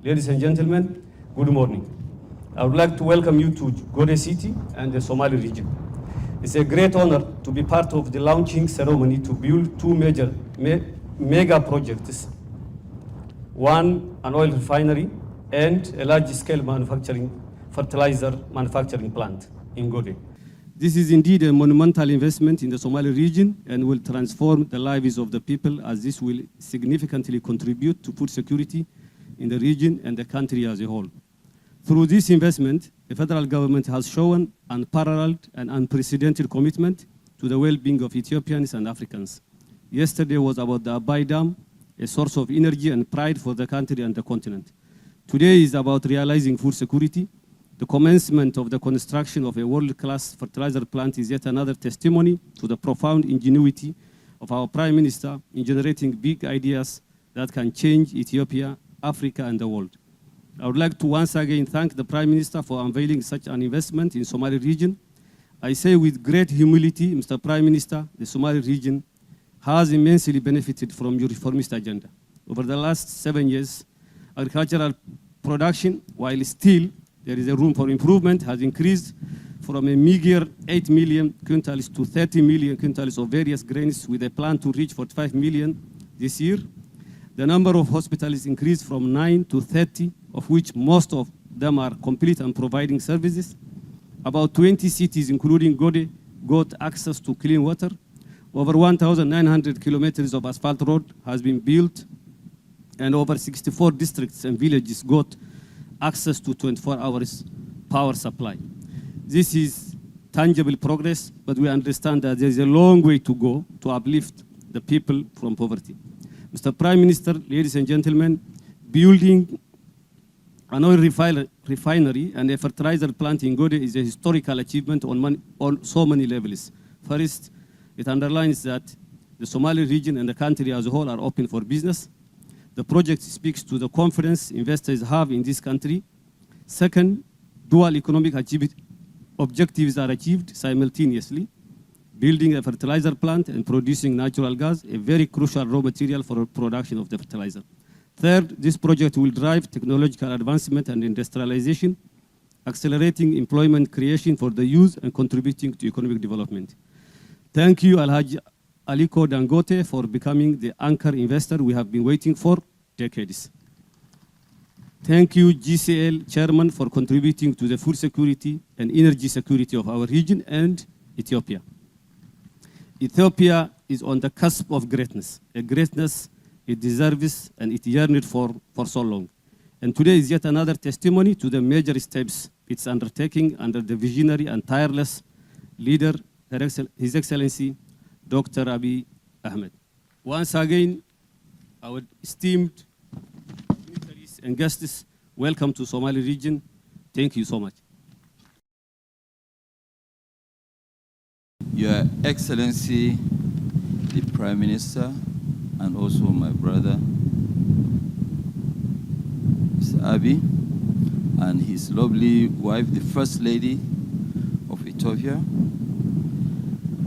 Ladies and gentlemen, good morning. I would like to welcome you to Gode City and the Somali region. It's a great honor to be part of the launching ceremony to build two major mega projects. One, an oil refinery, and a large-scale fertilizer manufacturing plant in Gode. This is indeed a monumental investment in the Somali region and will transform the lives of the people, as this will significantly contribute to food security in the region and the country as a whole. Through this investment, the federal government has shown unparalleled and unprecedented commitment to the well-being of Ethiopians and Africans. Yesterday was about the Abai Dam, a source of energy and pride for the country and the continent. Today is about realizing food security. The commencement of the construction of a world-class fertilizer plant is yet another testimony to the profound ingenuity of our Prime Minister in generating big ideas that can change Ethiopia, Africa, and the world. I would like to once again thank the Prime Minister for unveiling such an investment in Somali region. I say with great humility, Mr. Prime Minister, the Somali region has immensely benefited from your reformist agenda. Over the last 7 years, agricultural production, while still there is a room for improvement, has increased from a meager 8 million quintals to 30 million quintals of various grains, with a plan to reach 45 million this year. The number of hospitals increased from 9 to 30, of which most of them are complete and providing services. About 20 cities, including Gode, got access to clean water. Over 1,900 kilometers of asphalt road has been built, and over 64 districts and villages got access to 24 hours power supply. This is tangible progress, but we understand that there is a long way to go to uplift the people from poverty. Mr. Prime Minister, ladies and gentlemen, building an oil refinery and a fertilizer plant in Gode is a historical achievement on so many levels. First, it underlines that the Somali region and the country as a whole are open for business. The project speaks to the confidence investors have in this country. Second, dual economic objectives are achieved simultaneously. Building a fertilizer plant and producing natural gas, a very crucial raw material for production of the fertilizer. Third, this project will drive technological advancement and industrialization, accelerating employment creation for the youth and contributing to economic development. Thank you, Alhaji Aliko Dangote, for becoming the anchor investor we have been waiting for decades. Thank you, GCL Chairman, for contributing to the food security and energy security of our region and Ethiopia. Ethiopia is on the cusp of greatness, a greatness it deserves and it yearned for so long. And today is yet another testimony to the major steps it's undertaking under the visionary and tireless leader, His Excellency, Dr. Abiy Ahmed. Once again, our esteemed dignitaries and guests, welcome to Somali region. Thank you so much. Your Excellency, the Prime Minister, and also my brother, Mr. Abiy, and his lovely wife, the First Lady of Ethiopia,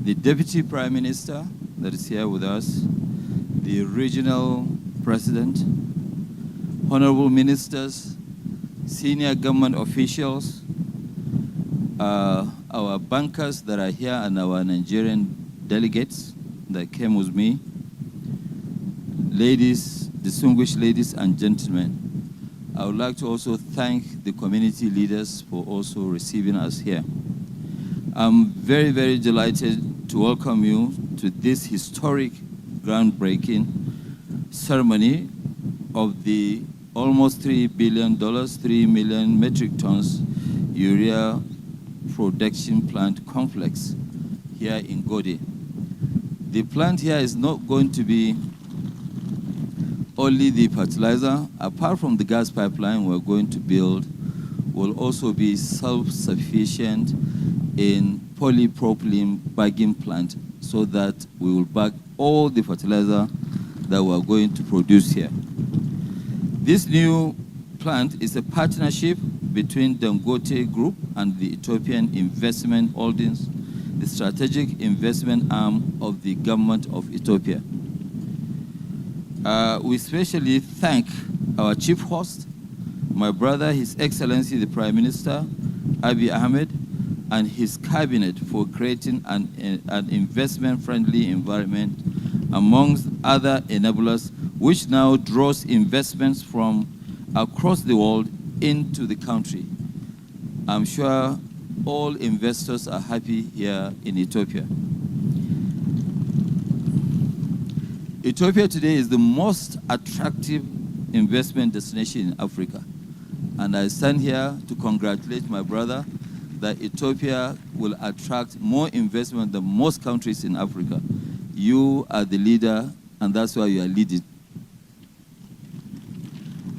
the Deputy Prime Minister that is here with us, the Regional President, Honorable Ministers, senior government officials, our bankers that are here, and our Nigerian delegates that came with me, ladies, distinguished ladies and gentlemen. I would like to also thank the community leaders for also receiving us here. I'm very, very delighted to welcome you to this historic groundbreaking ceremony of the almost $3 billion, 3 million metric tons urea production plant complex here in Gode. The plant here is not going to be only the fertilizer. Apart from the gas pipeline we're going to build, will also be self-sufficient in polypropylene bagging plant, so that we will bag all the fertilizer that we are going to produce here. This new plant is a partnership between Dangote Group and the Ethiopian Investment Holdings, the strategic investment arm of the government of Ethiopia. We especially thank our chief host, my brother, His Excellency the Prime Minister, Abiy Ahmed, and his cabinet for creating an investment-friendly environment amongst other enablers, which now draws investments from across the world into the country. I'm sure all investors are happy here in Ethiopia. Ethiopia today is the most attractive investment destination in Africa. And I stand here to congratulate my brother that Ethiopia will attract more investment than most countries in Africa. You are the leader, and that's why you are leading.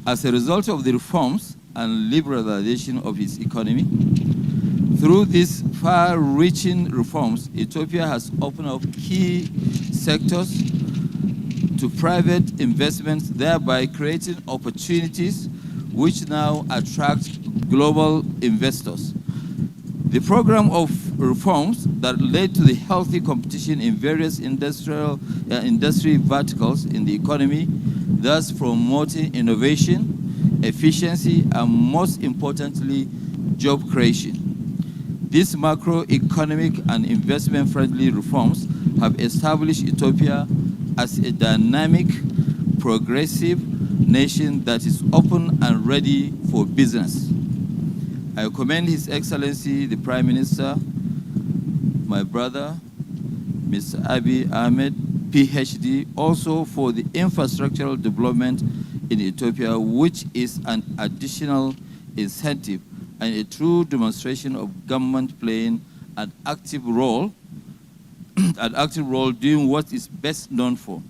As a result of the reforms and liberalization of its economy, through these far-reaching reforms, Ethiopia has opened up key sectors to private investments, thereby creating opportunities which now attract global investors. The program of reforms that led to the healthy competition in various industry verticals in the economy, thus promoting innovation, efficiency, and most importantly, job creation. These macroeconomic and investment-friendly reforms have established Ethiopia as a dynamic, progressive nation that is open and ready for business. I commend His Excellency the Prime Minister, my brother, Mr. Abiy Ahmed, PhD, also for the infrastructural development in Ethiopia, which is an additional incentive and a true demonstration of government playing an active role doing what is best known for.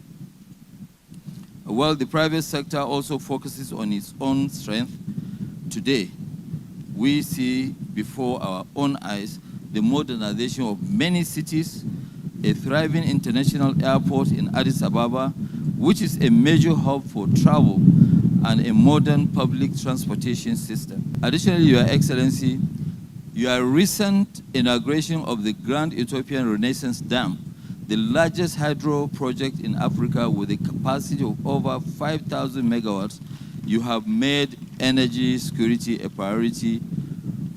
While the private sector also focuses on its own strength, today we see before our own eyes the modernization of many cities, a thriving international airport in Addis Ababa, which is a major hub for travel, and a modern public transportation system. Additionally, Your Excellency, your recent inauguration of the Grand Ethiopian Renaissance Dam, the largest hydro project in Africa with a capacity of over 5,000 megawatts, you have made energy security a priority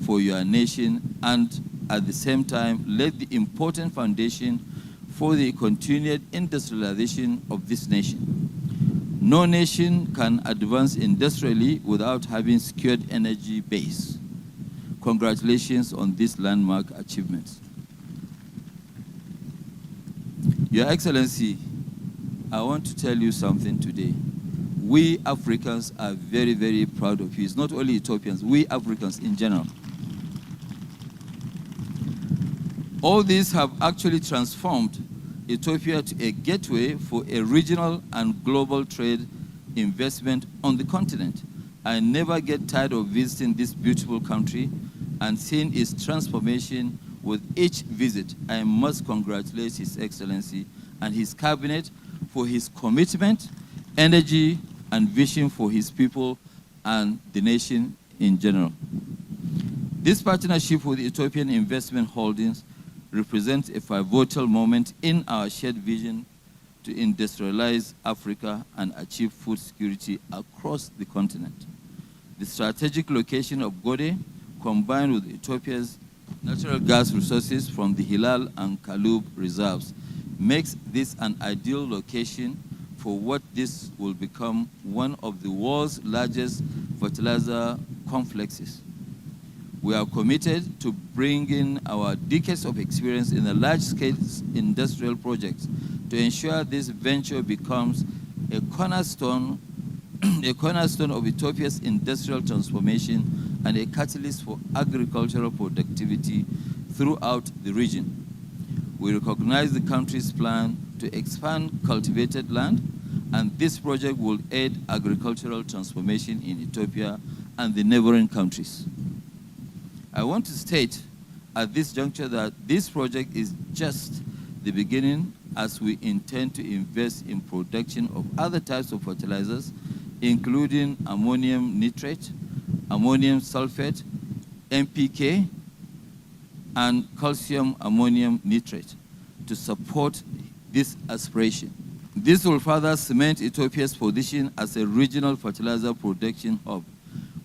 for your nation, and at the same time laid the important foundation for the continued industrialization of this nation. No nation can advance industrially without having secured energy base. Congratulations on this landmark achievement. Your Excellency, I want to tell you something today. We Africans are very, very proud of you. It's not only Ethiopians, we Africans in general. All these have actually transformed Ethiopia to a gateway for a regional and global trade investment on the continent. I never get tired of visiting this beautiful country and seeing its transformation with each visit. I must congratulate His Excellency and his cabinet for his commitment, energy, and vision for his people and the nation in general. This partnership with Ethiopian Investment Holdings represents a pivotal moment in our shared vision to industrialize Africa and achieve food security across the continent. The strategic location of Gode, combined with Ethiopia's natural gas resources from the Hilal and Kalub reserves, makes this an ideal location for what this will become one of the world's largest fertilizer complexes. We are committed to bringing our decades of experience in a large-scale industrial projects to ensure this venture becomes a cornerstone of Ethiopia's industrial transformation and a catalyst for agricultural productivity throughout the region. We recognize the country's plan to expand cultivated land, and this project will aid agricultural transformation in Ethiopia and the neighboring countries. I want to state at this juncture that this project is just the beginning, as we intend to invest in production of other types of fertilizers, including ammonium nitrate, ammonium sulfate, NPK, and calcium ammonium nitrate to support this aspiration. This will further cement Ethiopia's position as a regional fertilizer production hub.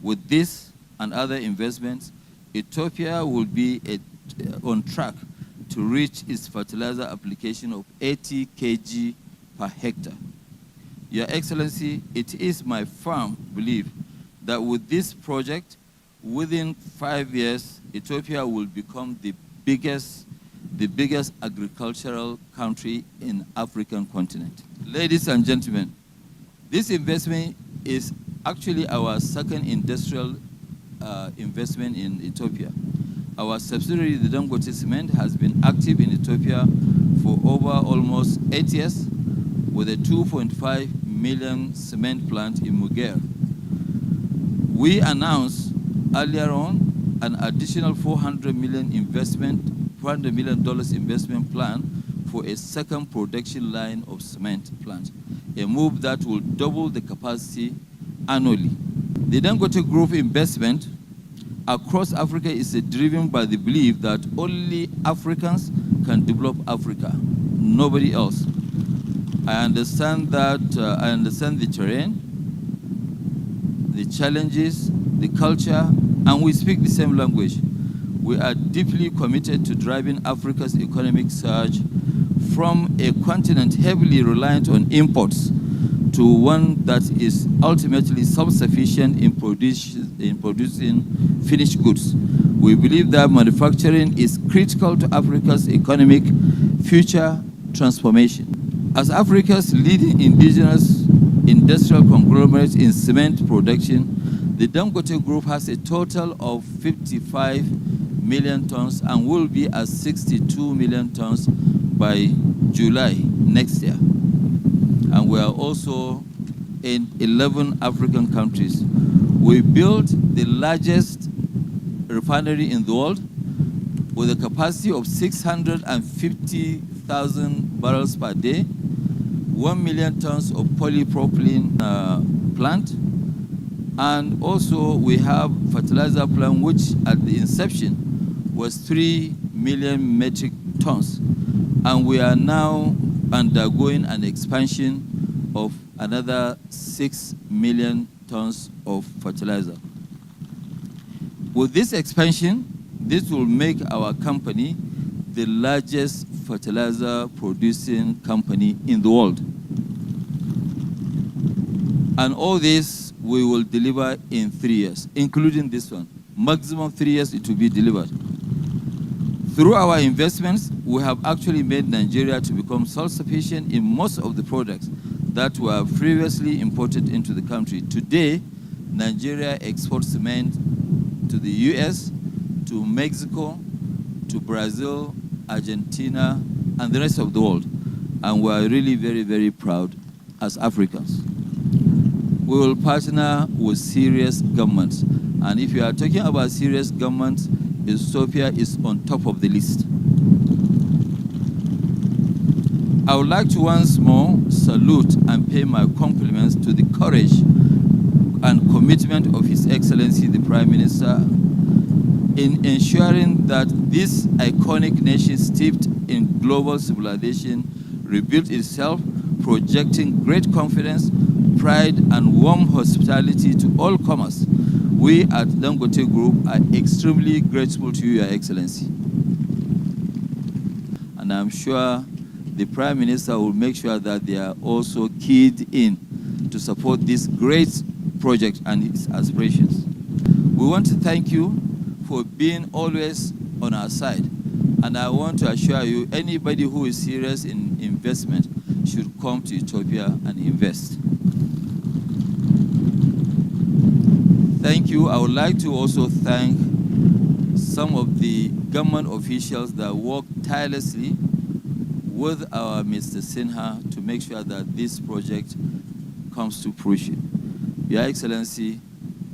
With this and other investments, Ethiopia will be on track to reach its fertilizer application of 80 kg per hectare. Your Excellency, it is my firm belief that with this project, within 5 years, Ethiopia will become the biggest agricultural country in African continent. Ladies and gentlemen, this investment is actually our second industrial investment in Ethiopia. Our subsidiary, the Dangote Cement, has been active in Ethiopia for over almost 8 years with a 2.5 million cement plant in Muger. We announced earlier on an additional $400 million investment plan for a second production line of cement plant, a move that will double the capacity annually. The Dangote Group investment across Africa is driven by the belief that only Africans can develop Africa, nobody else. I understand the terrain, the challenges, the culture, and we speak the same language. We are deeply committed to driving Africa's economic surge from a continent heavily reliant on imports to one that is ultimately self-sufficient in producing finished goods. We believe that manufacturing is critical to Africa's economic future transformation. As Africa's leading indigenous industrial conglomerate in cement production, the Dangote Group has a total of 55 million tons and will be at 62 million tons by July next year. And we are also in 11 African countries. We built the largest refinery in the world with a capacity of 650,000 barrels per day, 1 million tons of polypropylene plant, and also we have fertilizer plant which at the inception was 3 million metric tons, and we are now undergoing an expansion of another 6 million tons of fertilizer. With this expansion, this will make our company the largest fertilizer producing company in the world. And all this we will deliver in 3 years, including this one. Maximum 3 years it will be delivered. Through our investments, we have actually made Nigeria to become self-sufficient in most of the products that were previously imported into the country. Today, Nigeria exports cement to the US, to Mexico, to Brazil, Argentina, and the rest of the world. And we are really very, very proud as Africans. We will partner with serious governments. And if you are talking about serious governments, Ethiopia is on top of the list. I would like to once more salute and pay my compliments to the courage and commitment of His Excellency the Prime Minister in ensuring that this iconic nation steeped in global civilization rebuilt itself, projecting great confidence, pride, and warm hospitality to all comers. We at Dangote Group are extremely grateful to you, Your Excellency. And I'm sure the Prime Minister will make sure that they are also keyed in to support this great project and its aspirations. We want to thank you for being always on our side. And I want to assure you, anybody who is serious in investment should come to Ethiopia and invest. Thank you. I would like to also thank some of the government officials that work tirelessly with our Mr. Sinha to make sure that this project comes to fruition. Your Excellency,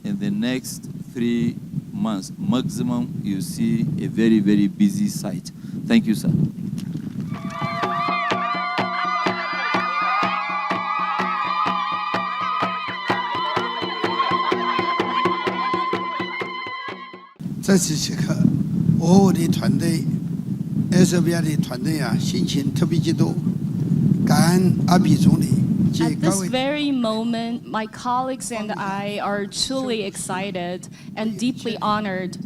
in the next 3 months maximum, you see a very, very busy site. Thank you, sir. 在此时刻，我的团队 SBR 的团队啊，心情特别激动，感恩阿比总理。 At this very moment, my colleagues and I are truly excited and deeply honored.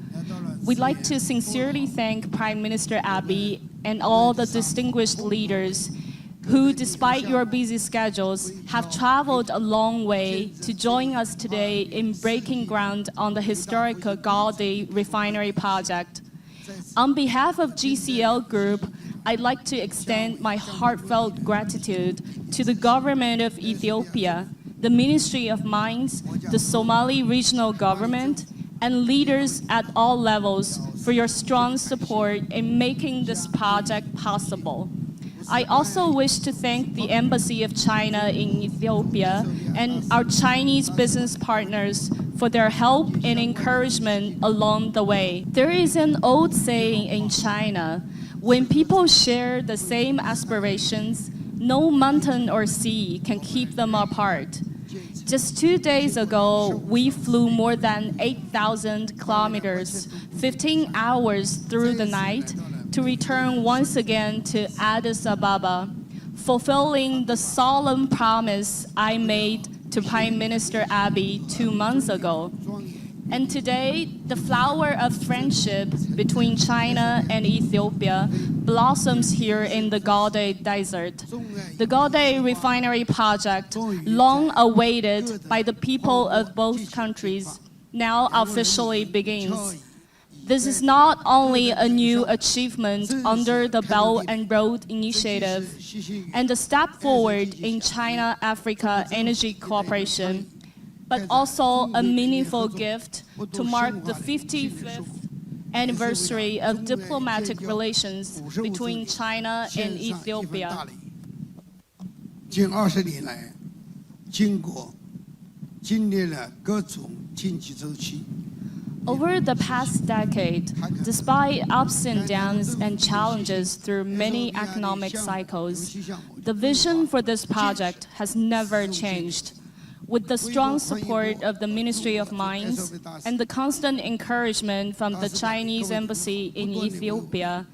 We'd like to sincerely thank Prime Minister Abiy and all the distinguished leaders who, despite your busy schedules, have traveled a long way to join us today in breaking ground on the historic Dangote refinery project. On behalf of GCL Group, I'd like to extend my heartfelt gratitude to the government of Ethiopia, the Ministry of Mines, the Somali regional government, and leaders at all levels for your strong support in making this project possible. I also wish to thank the Embassy of China in Ethiopia and our Chinese business partners for their help and encouragement along the way. There is an old saying in China, when people share the same aspirations, no mountain or sea can keep them apart. Just 2 days ago, we flew more than 8,000 kilometers, 15 hours through the night, to return once again to Addis Ababa, fulfilling the solemn promise I made to Prime Minister Abiy 2 months ago. And today, the flower of friendship between China and Ethiopia blossoms here in the Dangote Desert. The Dangote refinery project, long awaited by the people of both countries, now officially begins. This is not only a new achievement under the Belt and Road Initiative and a step forward in China-Africa energy cooperation, but also a meaningful gift to mark the 55th anniversary of diplomatic relations between China and Ethiopia. 近20年来，经过经历了各种经济周期。 Over the past decade, despite ups and downs and challenges through many economic cycles, the vision for this project has never changed. With the strong support of the Ministry of Mines and the constant encouragement from the Chinese Embassy in Ethiopia,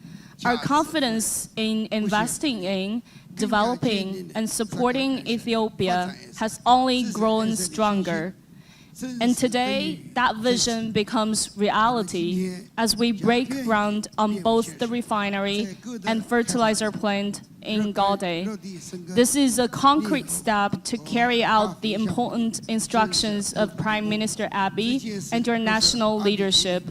our confidence in investing in, developing, and supporting Ethiopia has only grown stronger. And today, that vision becomes reality as we break ground on both the refinery and fertilizer plant in Dangote. This is a concrete step to carry out the important instructions of Prime Minister Abiy and your national leadership.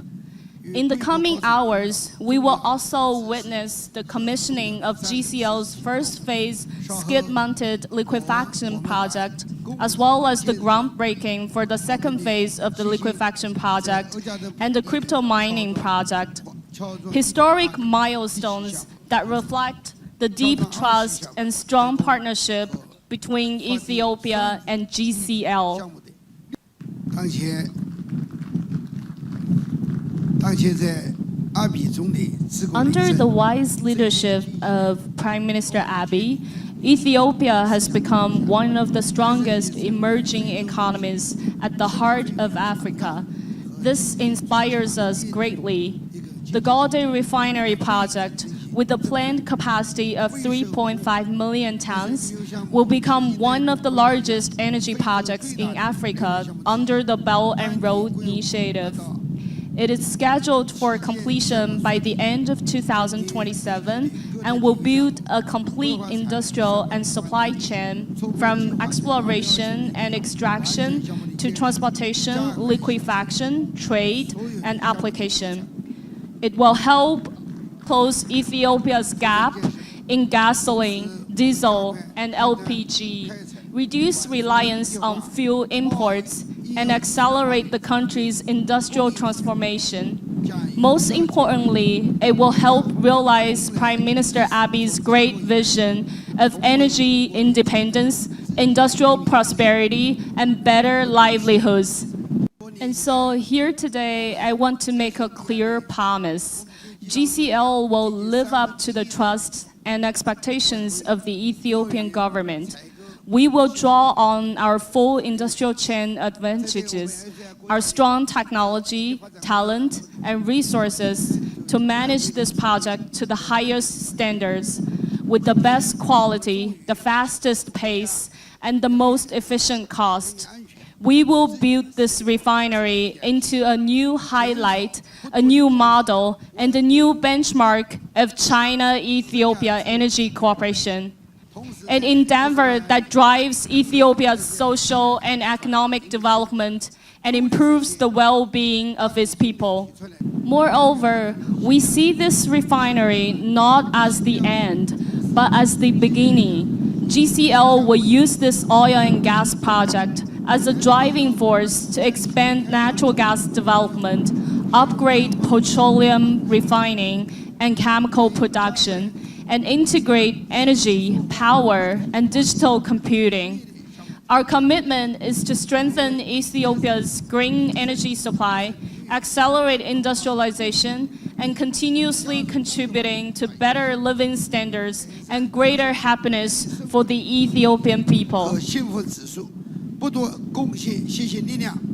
In the coming hours, we will also witness the commissioning of GCL's first phase skid-mounted liquefaction project, as well as the groundbreaking for the second phase of the liquefaction project and the crypto mining project. Historic milestones that reflect the deep trust and strong partnership between Ethiopia and GCL. Under the wise leadership of Prime Minister Abiy, Ethiopia has become one of the strongest emerging economies at the heart of Africa. This inspires us greatly. The Dangote refinery project, with a planned capacity of 3.5 million tons, will become one of the largest energy projects in Africa under the Belt and Road Initiative. It is scheduled for completion by the end of 2027 and will build a complete industrial and supply chain from exploration and extraction to transportation, liquefaction, trade, and application. It will help close Ethiopia's gap in gasoline, diesel, and LPG, reduce reliance on fuel imports, and accelerate the country's industrial transformation. Most importantly, it will help realize Prime Minister Abiy's great vision of energy independence, industrial prosperity, and better livelihoods. And so here today, I want to make a clear promise. GCL will live up to the trust and expectations of the Ethiopian government. We will draw on our full industrial chain advantages, our strong technology, talent, and resources to manage this project to the highest standards with the best quality, the fastest pace, and the most efficient cost. We will build this refinery into a new highlight, a new model, and a new benchmark of China-Ethiopia energy cooperation. An endeavor that drives Ethiopia's social and economic development and improves the well-being of its people. Moreover, we see this refinery not as the end, but as the beginning. GCL will use this oil and gas project as a driving force to expand natural gas development, upgrade petroleum refining and chemical production, and integrate energy, power, and digital computing. Our commitment is to strengthen Ethiopia's green energy supply, accelerate industrialization, and continuously contributing to better living standards and greater happiness for the Ethiopian people. 幸福指数不断贡献，谢谢力量。